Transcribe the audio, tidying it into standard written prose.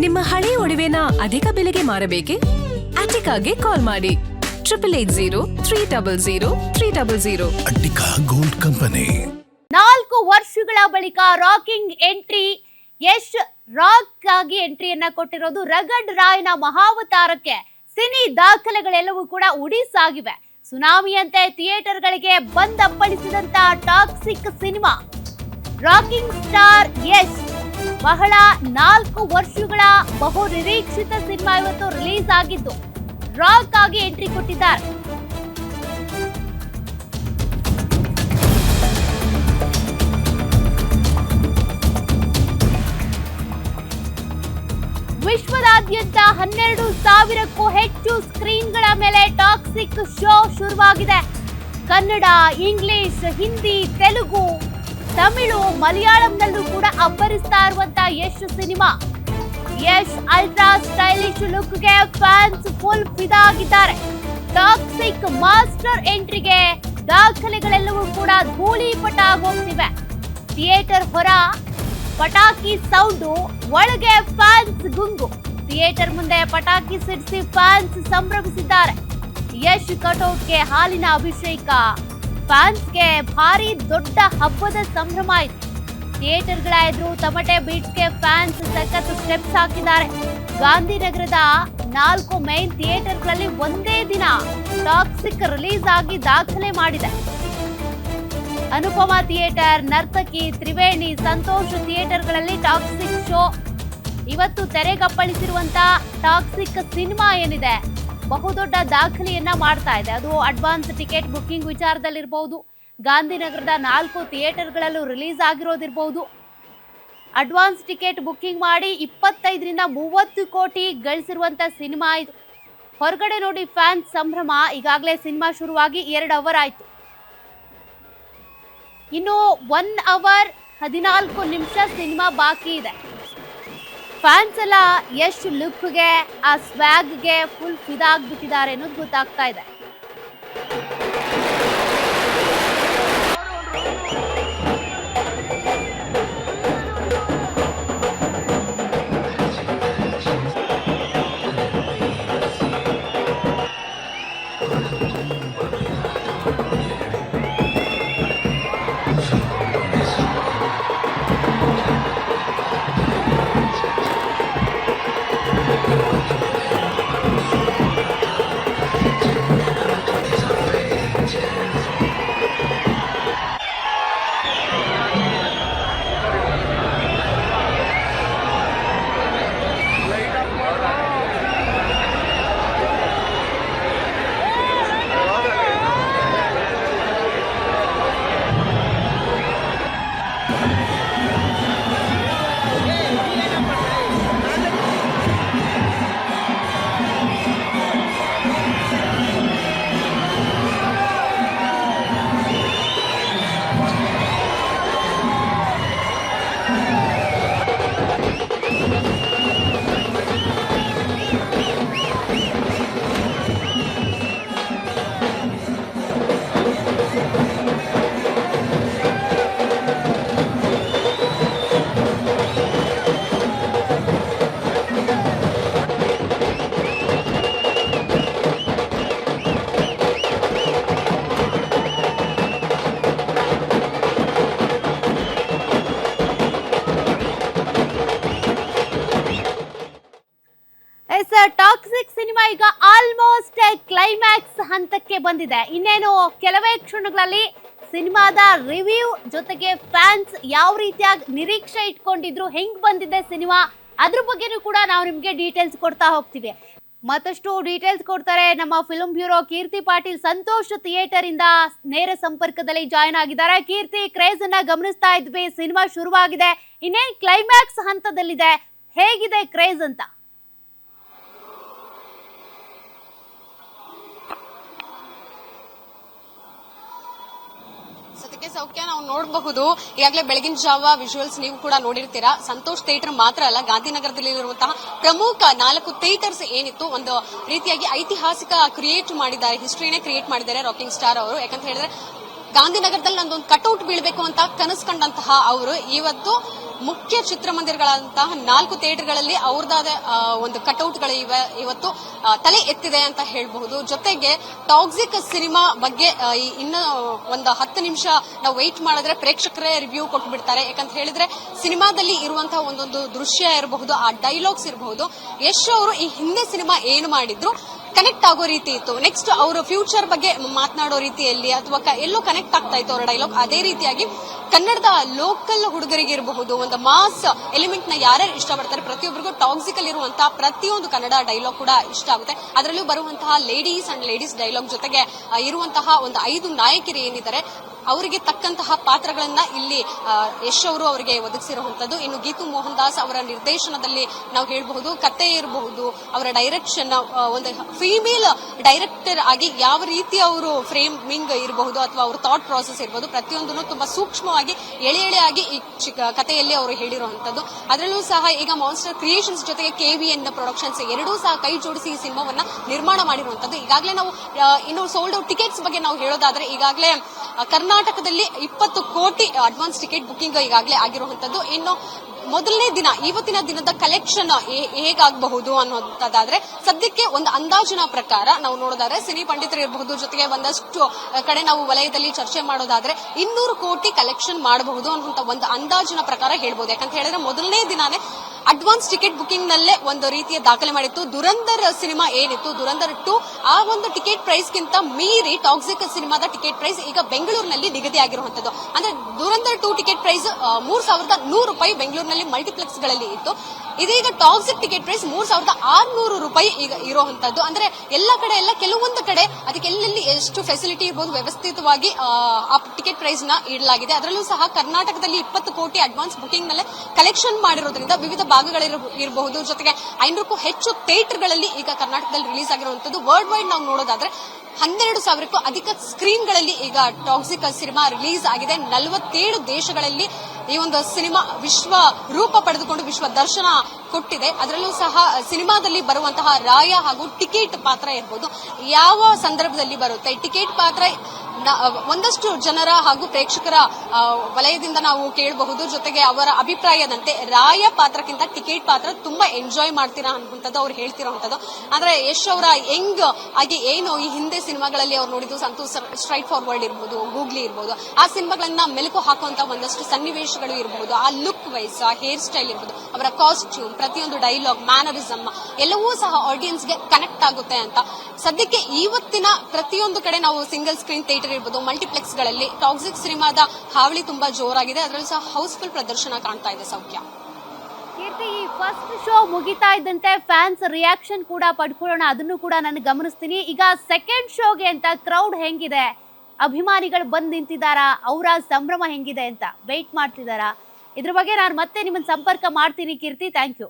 ನಿಮ್ಮ ಹಳೆ ಒಡವೆನ ಅಧಿಕ ಬೆಲೆಗೆ ಮಾರಬೇಕೆ? ಅಟಿಕಾಗೆ ಕಾಲ್ ಮಾಡಿ 8803000300. Attica gold company. 4 ವರ್ಷಗಳ ಬಳಿಕ ರಾಕಿಂಗ್ ಎಂಟ್ರಿ ಯಶ್ ರಾಕ್ ಆಗಿ ಎಂಟ್ರಿಯನ್ನ ಕೊಟ್ಟಿರೋದು. ರಗಡ್ ರಾಯ್ನ ಮಹಾವತಾರಕ್ಕೆ ಸಿನಿ ದಾಖಲೆಗಳೆಲ್ಲವೂ ಕೂಡ ಉಡಿಸಾಗಿವೆ. ಸುನಾಮಿಯಂತೆ ಥಿಯೇಟರ್ಗಳಿಗೆ ಬಂದಪ್ಪಳಿಸಿದಂತ toxic cinema rocking star Yash ಬಹಳ 4 ವರ್ಷಗಳ ಬಹು ನಿರೀಕ್ಷಿತ ಸಿನಿಮಾ ಇವತ್ತು ರಿಲೀಸ್ ಆಗಿದ್ದು ರಾಕ್ ಆಗಿ ಎಂಟ್ರಿ ಕೊಟ್ಟಿದ್ದಾರೆ. ವಿಶ್ವದಾದ್ಯಂತ 12,000ಕ್ಕೂ ಹೆಚ್ಚು ಸ್ಕ್ರೀನ್ಗಳ ಮೇಲೆ ಟಾಕ್ಸಿಕ್ ಶೋ ಶುರುವಾಗಿದೆ. ಕನ್ನಡ, ಇಂಗ್ಲಿಷ್, ಹಿಂದಿ, ತೆಲುಗು, ತಮಿಳು, ಮಲಯಾಳಂನಲ್ಲೂ ಕೂಡ ಅಬ್ಬರಿಸ್ತಾ ಇರುವಂತ Yash cinema. Yash ultra stylish ಲುಕ್ಗೆ ಫ್ಯಾನ್ಸ್ ಫುಲ್ ಫಿದಾ ಆಗಿದ್ದಾರೆ. ಟಾಕ್ಸಿಕ್ ಮಾಸ್ಟರ್ ಎಂಟ್ರಿಗೆ ದಾಖಲೆಗಳೆಲ್ಲವೂ ಕೂಡ ಧೂಳಿಪಟ ಆಗೋಗ್ತಿವೆ. ಥಿಯೇಟರ್ ಹೊರ ಪಟಾಕಿ ಸೌಂಡು, ಒಳಗೆ ಫ್ಯಾನ್ಸ್ ಗುಂಗು. ಥಿಯೇಟರ್ ಮುಂದೆ ಪಟಾಕಿ ಸಿಡಿಸಿ ಫ್ಯಾನ್ಸ್ ಸಂಭ್ರಮಿಸಿದ್ದಾರೆ. ಯಶ್ ಕಟೌಟ್ಗೆ ಹಾಲಿನ ಅಭಿಷೇಕ, ಫ್ಯಾನ್ಸ್ಗೆ ಭಾರಿ ದೊಡ್ಡ ಹಬ್ಬದ ಸಂಭ್ರಮ ಇದೆ. ಥಿಯೇಟರ್ಗಳ ಎದುರು ತಮಟೆ ಬೀಟ್ಸ್ಗೆ ಫ್ಯಾನ್ಸ್ ಸಖತ್ ಸ್ಟೆಪ್ಸ್ ಹಾಕಿದ್ದಾರೆ. ಗಾಂಧಿನಗರದ 4 ಮೈನ್ ಥಿಯೇಟರ್ಗಳಲ್ಲಿ ಒಂದೇ ದಿನ ಟಾಕ್ಸಿಕ್ ರಿಲೀಸ್ ಆಗಿ ದಾಖಲೆ ಮಾಡಿದೆ. ಅನುಪಮ ಥಿಯೇಟರ್, ನರ್ತಕಿ, ತ್ರಿವೇಣಿ, ಸಂತೋಷ್ ಥಿಯೇಟರ್ಗಳಲ್ಲಿ ಟಾಕ್ಸಿಕ್ ಶೋ. ಇವತ್ತು ತೆರೆಗಪ್ಪಳಿಸಿರುವಂತ ಟಾಕ್ಸಿಕ್ ಸಿನಿಮಾ ಏನಿದೆ ಬಹುದೊಡ್ಡ ದಾಖಲೆಯನ್ನ ಮಾಡ್ತಾ ಇದೆ. ಅದು ಅಡ್ವಾನ್ಸ್ ಟಿಕೆಟ್ ಬುಕಿಂಗ್ ವಿಚಾರದಲ್ಲಿರಬಹುದು, ಗಾಂಧಿನಗರದ 4 ಥಿಯೇಟರ್ಗಳಲ್ಲೂ ರಿಲೀಸ್ ಆಗಿರೋದಿರಬಹುದು. ಅಡ್ವಾನ್ಸ್ ಟಿಕೆಟ್ ಬುಕಿಂಗ್ ಮಾಡಿ 25ರಿಂದ 30 ಕೋಟಿ ಗಳಿಸಿರುವಂತ ಸಿನಿಮಾ ಇದು. ಹೊರಗಡೆ ನೋಡಿ ಫ್ಯಾನ್ಸ್ ಸಂಭ್ರಮ. ಈಗಾಗಲೇ ಸಿನಿಮಾ ಶುರುವಾಗಿ 2 ಅವರ್ ಆಯ್ತು. ಇನ್ನು 1 ಅವರ್ 14 ನಿಮಿಷ ಸಿನಿಮಾ ಬಾಕಿ ಇದೆ. ಫ್ಯಾನ್ಸ್ ಎಲ್ಲ ಯಶ್ ಲುಕ್ಗೆ, ಆ ಸ್ವ್ಯಾಗ್ಗೆ ಫುಲ್ ಫಿದಾ ಆಗ್ಬಿಟ್ಟಿದ್ದಾರೆ ಅನ್ನೋದು ಗೊತ್ತಾಗ್ತಾ ಇದೆ. ಟಾಕ್ಸಿಕ್ ಸಿನಿಮಾ ಈಗ ಆಲ್ಮೋಸ್ಟ್ ಕ್ಲೈಮ್ಯಾಕ್ಸ್ ಹಂತಕ್ಕೆ ಬಂದಿದೆ. ಇನ್ನೇನು ಕೆಲವೇ ಕ್ಷಣಗಳಲ್ಲಿ ಸಿನಿಮಾದ ರಿವ್ಯೂ ಜೊತೆಗೆ ಫ್ಯಾನ್ಸ್ ಯಾವ ರೀತಿಯಾಗಿ ನಿರೀಕ್ಷೆ ಇಟ್ಕೊಂಡಿದ್ರು, ಹೆಂಗ್ ಬಂದಿದೆ ಸಿನಿಮಾ, ಅದ್ರ ಬಗ್ಗೆನೂ ಕೂಡ ನಾವು ನಿಮ್ಗೆ ಡೀಟೇಲ್ಸ್ ಕೊಡ್ತಾ ಹೋಗ್ತೀವಿ. ಮತ್ತಷ್ಟು ಡೀಟೇಲ್ಸ್ ಕೊಡ್ತಾರೆ ನಮ್ಮ ಫಿಲ್ಮ್ ಬ್ಯೂರೋ ಕೀರ್ತಿ ಪಾಟೀಲ್. ಸಂತೋಷ್ ಥಿಯೇಟರ್ ಇಂದ ನೇರ ಸಂಪರ್ಕದಲ್ಲಿ ಜಾಯ್ನ್ ಆಗಿದ್ದಾರೆ. ಕೀರ್ತಿ, ಕ್ರೇಜ್ ಅನ್ನ ಗಮನಿಸ್ತಾ ಇದ್ವಿ, ಸಿನಿಮಾ ಶುರುವಾಗಿದೆ, ಇನ್ನೇನ್ ಕ್ಲೈಮ್ಯಾಕ್ಸ್ ಹಂತದಲ್ಲಿದೆ, ಹೇಗಿದೆ ಕ್ರೇಜ್ ಅಂತ? ಸೌಖ್ಯ ನಾವು ನೋಡಬಹುದು. ಈಗಾಗಲೇ ಬೆಳಗಿನ ಜಾವ ವಿಜುವಲ್ಸ್ ನೀವು ಕೂಡ ನೋಡಿರ್ತೀರಾ. ಸಂತೋಷ್ ಥಿಯೇಟರ್ ಮಾತ್ರ ಅಲ್ಲ, ಗಾಂಧಿನಗರದಲ್ಲಿರುವಂತಹ ಪ್ರಮುಖ 4 ಥಿಯೇಟರ್ಸ್ ಏನಿತ್ತು ಒಂದು ರೀತಿಯಾಗಿ ಐತಿಹಾಸಿಕ ಕ್ರಿಯೇಟ್ ಮಾಡಿದ್ದಾರೆ, ಹಿಸ್ಟ್ರಿನೇ ಕ್ರಿಯೇಟ್ ಮಾಡಿದ್ದಾರೆ ರಾಕಿಂಗ್ ಸ್ಟಾರ್ ಅವರು. ಯಾಕಂತ ಹೇಳಿದ್ರೆ ಗಾಂಧಿನಗರದಲ್ಲಿ ನಂದೊಂದು ಕಟೌಟ್ ಬೀಳ್ಬೇಕು ಅಂತ ಕನಸು ಕಂಡಂತಹ ಅವರು ಇವತ್ತು ಮುಖ್ಯ ಚಿತ್ರಮಂದಿರಗಳಂತಹ 4 ಥಿಯೇಟರ್ಗಳಲ್ಲಿ ಅವ್ರದಾದ ಒಂದು ಕಟೌಟ್ಗಳು ಇವತ್ತು ತಲೆ ಎತ್ತಿದೆ ಅಂತ ಹೇಳಬಹುದು. ಜೊತೆಗೆ ಟಾಕ್ಸಿಕ್ ಸಿನಿಮಾ ಬಗ್ಗೆ ಇನ್ನು ಒಂದು 10 ನಿಮಿಷ ನಾವು ವೆಯ್ಟ್ ಮಾಡಿದ್ರೆ ಪ್ರೇಕ್ಷಕರೇ ರಿವ್ಯೂ ಕೊಟ್ಬಿಡ್ತಾರೆ. ಯಾಕಂತ ಹೇಳಿದ್ರೆ ಸಿನಿಮಾದಲ್ಲಿ ಇರುವಂತಹ ಒಂದೊಂದು ದೃಶ್ಯ ಇರಬಹುದು, ಆ ಡೈಲಾಗ್ಸ್ ಇರಬಹುದು, ಯಶ್ ಅವರು ಈ ಹಿಂದೆ ಸಿನಿಮಾ ಏನು ಮಾಡಿದ್ರು ಕನೆಕ್ಟ್ ಆಗೋ ರೀತಿ ಇತ್ತು. ನೆಕ್ಸ್ಟ್ ಅವರು ಫ್ಯೂಚರ್ ಬಗ್ಗೆ ಮಾತನಾಡೋ ರೀತಿಯಲ್ಲಿ ಅಥವಾ ಎಲ್ಲೋ ಕನೆಕ್ಟ್ ಆಗ್ತಾ ಇತ್ತು ಅವರ ಡೈಲಾಗ್. ಅದೇ ರೀತಿಯಾಗಿ ಕನ್ನಡದ ಲೋಕಲ್ ಹುಡುಗರಿಗೆ ಇರಬಹುದು, ಒಂದು ಮಾಸ್ ಎಲಿಮೆಂಟ್ ನ ಯಾರ್ಯಾರು ಇಷ್ಟಪಡ್ತಾರೆ ಪ್ರತಿಯೊಬ್ಬರಿಗೂ ಟಾಕ್ಸಿಕಲ್ ಇರುವಂತಹ ಪ್ರತಿಯೊಂದು ಕನ್ನಡ ಡೈಲಾಗ್ ಕೂಡ ಇಷ್ಟ ಆಗುತ್ತೆ. ಅದರಲ್ಲೂ ಬರುವಂತಹ ಲೇಡೀಸ್ ಅಂಡ್ ಲೇಡೀಸ್ ಡೈಲಾಗ್ ಜೊತೆಗೆ ಇರುವಂತಹ ಒಂದು 5 ನಾಯಕಿಯರು ಏನಿದ್ದಾರೆ ಅವರಿಗೆ ತಕ್ಕಂತಹ ಪಾತ್ರಗಳನ್ನ ಇಲ್ಲಿ ಯಶ್ ಅವರು ಅವರಿಗೆ ಒದಗಿಸಿರುವಂತದ್ದು. ಇನ್ನು ಗೀತು ಮೋಹನ್ ದಾಸ್ ಅವರ ನಿರ್ದೇಶನದಲ್ಲಿ ನಾವು ಹೇಳಬಹುದು, ಕತೆ ಇರಬಹುದು, ಅವರ ಡೈರೆಕ್ಷನ್, ಒಂದು ಫೀಮೇಲ್ ಡೈರೆಕ್ಟರ್ ಆಗಿ ಯಾವ ರೀತಿ ಅವರು ಫ್ರೇಮಿಂಗ್ ಇರಬಹುದು ಅಥವಾ ಅವ್ರ ಥಾಟ್ ಪ್ರಾಸೆಸ್ ಇರಬಹುದು, ಪ್ರತಿಯೊಂದನ್ನು ತುಂಬಾ ಸೂಕ್ಷ್ಮವಾಗಿ ಎಳೆಯಾಗಿ ಈ ಕಥೆಯಲ್ಲಿ ಅವರು ಹೇಳಿರುವಂತದ್ದು. ಅದರಲ್ಲೂ ಸಹ ಈಗ ಮಾನ್ಸ್ಟರ್ ಕ್ರಿಯೇಷನ್ಸ್ ಜೊತೆಗೆ KVN ಪ್ರೊಡಕ್ಷನ್ಸ್ ಎರಡೂ ಸಹ ಕೈ ಜೋಡಿಸಿ ಈ ಸಿನಿಮಾವನ್ನ ನಿರ್ಮಾಣ ಮಾಡಿರುವಂತದ್ದು. ಈಗಾಗಲೇ ನಾವು ಇನ್ನು ಸೋಲ್ಡ್ ಔಟ್ ಟಿಕೆಟ್ಸ್ ಬಗ್ಗೆ ನಾವು ಹೇಳೋದಾದ್ರೆ ಈಗಾಗಲೇ ಕರ್ನಾಟಕದಲ್ಲಿ 20 ಕೋಟಿ ಅಡ್ವಾನ್ಸ್ ಟಿಕೆಟ್ ಬುಕಿಂಗ್ ಈಗಾಗಲೇ ಆಗಿರುವಂತದ್ದು. ಇನ್ನು ಮೊದಲನೇ ದಿನ ಇವತ್ತಿನ ದಿನದ ಕಲೆಕ್ಷನ್ ಹೇಗಾಗಬಹುದು ಅನ್ನೋದಾದ್ರೆ ಸದ್ಯಕ್ಕೆ ಒಂದು ಅಂದಾಜಿನ ಪ್ರಕಾರ ನಾವು ನೋಡೋದಾದ್ರೆ ಸಿನಿ ಪಂಡಿತರು ಇರಬಹುದು, ಜೊತೆಗೆ ಒಂದಷ್ಟು ಕಡೆ ನಾವು ವಲಯದಲ್ಲಿ ಚರ್ಚೆ ಮಾಡೋದಾದ್ರೆ 200 ಕೋಟಿ ಕಲೆಕ್ಷನ್ ಮಾಡಬಹುದು ಅನ್ನುವಂತ ಒಂದು ಅಂದಾಜಿನ ಪ್ರಕಾರ ಹೇಳ್ಬಹುದು. ಯಾಕಂತ ಹೇಳಿದ್ರೆ ಮೊದಲನೇ ದಿನಾನೇ ಅಡ್ವಾನ್ಸ್ ಟಿಕೆಟ್ ಬುಕಿಂಗ್ ನಲ್ಲೇ ಒಂದು ರೀತಿಯ ದಾಖಲೆ ಮಾಡಿತ್ತು. ದುರಂಧರ್ ಸಿನಿಮಾ ಏನಿತ್ತು, ದುರಂಧರ್ 2, ಆ ಒಂದು ಟಿಕೆಟ್ ಪ್ರೈಸ್ ಗಿಂತ ಮೀರಿ ಟಾಕ್ಸಿಕ್ ಸಿನಿಮಾದ ಟಿಕೆಟ್ ಪ್ರೈಸ್ ಈಗ ಬೆಂಗಳೂರಿನಲ್ಲಿ ನಿಗದಿ ಆಗಿರುವಂತದ್ದು. ಅಂದ್ರೆ ದುರಂಧರ್ 2 ಟಿಕೆಟ್ ಪ್ರೈಸ್ 3100 ರೂಪಾಯಿ ಬೆಂಗಳೂರಿನಲ್ಲಿ ಮಲ್ಟಿಪ್ಲೆಕ್ಸ್ ಗಳಲ್ಲಿ ಇತ್ತು. ಇದೀಗ ಟಾಕ್ಸಿಕ್ ಟಿಕೆಟ್ ಪ್ರೈಸ್ 3600 ರೂಪಾಯಿ ಈಗ ಇರುವಂತದ್ದು. ಅಂದ್ರೆ ಎಲ್ಲ ಕಡೆ ಕೆಲವೊಂದು ಕಡೆ ಅದಕ್ಕೆ ಎಲ್ಲೆಲ್ಲಿ ಎಷ್ಟು ಫೆಸಿಲಿಟಿ ಇರಬಹುದು ವ್ಯವಸ್ಥಿತವಾಗಿ ಆ ಟಿಕೆಟ್ ಪ್ರೈಸ್ ನ ಇಡಲಾಗಿದೆ. ಅದರಲ್ಲೂ ಸಹ ಕರ್ನಾಟಕದಲ್ಲಿ 20 ಕೋಟಿ ಅಡ್ವಾನ್ಸ್ ಬುಕಿಂಗ್ ನಲ್ಲೇ ಕಲೆಕ್ಷನ್ ಮಾಡಿರೋದ್ರಿಂದ ವಿವಿಧ ಭಾಗಗಳಿರಬಹುದು, ಜೊತೆಗೆ 500ಕ್ಕೂ ಹೆಚ್ಚು ಥಿಯೇಟರ್ಗಳಲ್ಲಿ ಈಗ ಕರ್ನಾಟಕದಲ್ಲಿ ರಿಲೀಸ್ ಆಗಿರುವಂತದ್ದು. ವರ್ಲ್ಡ್ ವೈಡ್ ನಾವು ನೋಡೋದಾದ್ರೆ 12,000ಕ್ಕೂ ಅಧಿಕ ಸ್ಕ್ರೀನ್ಗಳಲ್ಲಿ ಈಗ ಟಾಕ್ಸಿಕ್ ಸಿನಿಮಾ ರಿಲೀಸ್ ಆಗಿದೆ. 47 ದೇಶಗಳಲ್ಲಿ ಈ ಒಂದು ಸಿನಿಮಾ ವಿಶ್ವ ರೂಪ ಪಡೆದುಕೊಂಡು ವಿಶ್ವ ದರ್ಶನ ಕೊಟ್ಟಿದೆ. ಅದರಲ್ಲೂ ಸಹ ಸಿನಿಮಾದಲ್ಲಿ ಬರುವಂತಹ ರಾಯ ಹಾಗೂ ಟಿಕೆಟ್ ಪಾತ್ರ ಇರಬಹುದು, ಯಾವ ಸಂದರ್ಭದಲ್ಲಿ ಬರುತ್ತೆ ಟಿಕೆಟ್ ಪಾತ್ರ ಒಂದಷ್ಟು ಜನರ ಹಾಗೂ ಪ್ರೇಕ್ಷಕರ ವಲಯದಿಂದ ನಾವು ಕೇಳಬಹುದು. ಜೊತೆಗೆ ಅವರ ಅಭಿಪ್ರಾಯದಂತೆ ರಾಯ ಪಾತ್ರಕ್ಕಿಂತ ಟಿಕೆಟ್ ಪಾತ್ರ ತುಂಬಾ ಎಂಜಾಯ್ ಮಾಡ್ತೀರಾ ಅನ್ನುವಂಥದ್ದು ಅವ್ರು ಹೇಳ್ತಿರೋಂಥದ್ದು. ಅಂದ್ರೆ ಯಶ್ ಅವರ ಯಂಗ್ ಆಗಿ ಏನು ಈ ಹಿಂದೆ ಸಿನಿಮಾಗಳಲ್ಲಿ ಅವ್ರು ನೋಡಿದ್ದು ಸಂತೋಷ್ ಸ್ಟ್ರೈಟ್ ಫಾರ್ವರ್ಡ್ ಇರಬಹುದು, ಗೂಗ್ಲಿ ಇರಬಹುದು, ಆ ಸಿನಿಮಾಗಳನ್ನ ಮೆಲುಕು ಹಾಕುವಂತ ಒಂದಷ್ಟು ಸನ್ನಿವೇಶಗಳು ಇರಬಹುದು, ಆ ಲುಕ್ ವೈಸ್, ಆ ಹೇರ್ ಸ್ಟೈಲ್ ಇರಬಹುದು, ಅವರ ಕಾಸ್ಟ್ಯೂಮ್, ಪ್ರತಿಯೊಂದು ಡೈಲಾಗ್, ಮ್ಯಾನರಿಸಮ್ ಎಲ್ಲವೂ ಸಹ ಆಡಿಯನ್ಸ್ಗೆ ಕನೆಕ್ಟ್ ಆಗುತ್ತೆ ಅಂತ ಸದ್ಯಕ್ಕೆ ಇವತ್ತಿನ ಪ್ರತಿಯೊಂದು ಕಡೆ ನಾವು ಸಿಂಗಲ್ ಸ್ಕ್ರೀನ್ ಥಿಯೇಟರ್ ಇರಬಹುದು, ಮಲ್ಟಿಪ್ಲೆಕ್ಸ್ ಗಳಲ್ಲಿ ಟಾಕ್ಸಿಕ್ ಸಿನಿಮಾದ ಹಾವಳಿ ತುಂಬಾ ಜೋರಾಗಿದೆ. ಅದರಲ್ಲೂ ಸಹ ಹೌಸ್ಫುಲ್ ಪ್ರದರ್ಶನ ಕಾಣ್ತಾ ಇದೆ. ಸೌಖ್ಯ ಕೀರ್ತಿ, ಈ ಫಸ್ಟ್ ಶೋ ಮುಗಿತಾ ಇದ್ದಂತೆ ಫ್ಯಾನ್ಸ್ ರಿಯಾಕ್ಷನ್ ಕೂಡ ಪಡ್ಕೊಳ್ಳೋಣ, ಅದನ್ನು ಕೂಡ ನಾನು ಗಮನಿಸ್ತೀನಿ. ಈಗ ಸೆಕೆಂಡ್ ಶೋಗೆ ಅಂತ ಕ್ರೌಡ್ ಹೆಂಗಿದೆ, ಅಭಿಮಾನಿಗಳು ಬಂದು ನಿಂತಿದ್ದಾರಾ, ಅವರ ಸಂಭ್ರಮ ಹೆಂಗಿದೆ ಅಂತ ವೆಯ್ಟ್ ಮಾಡ್ತಿದ್ದಾರಾ? ಇದ್ರ ಬಗ್ಗೆ ನಾನು ಮತ್ತೆ ನಿಮ್ಮನ್ನ ಸಂಪರ್ಕ ಮಾಡ್ತೀನಿ ಕೀರ್ತಿ. Thank you.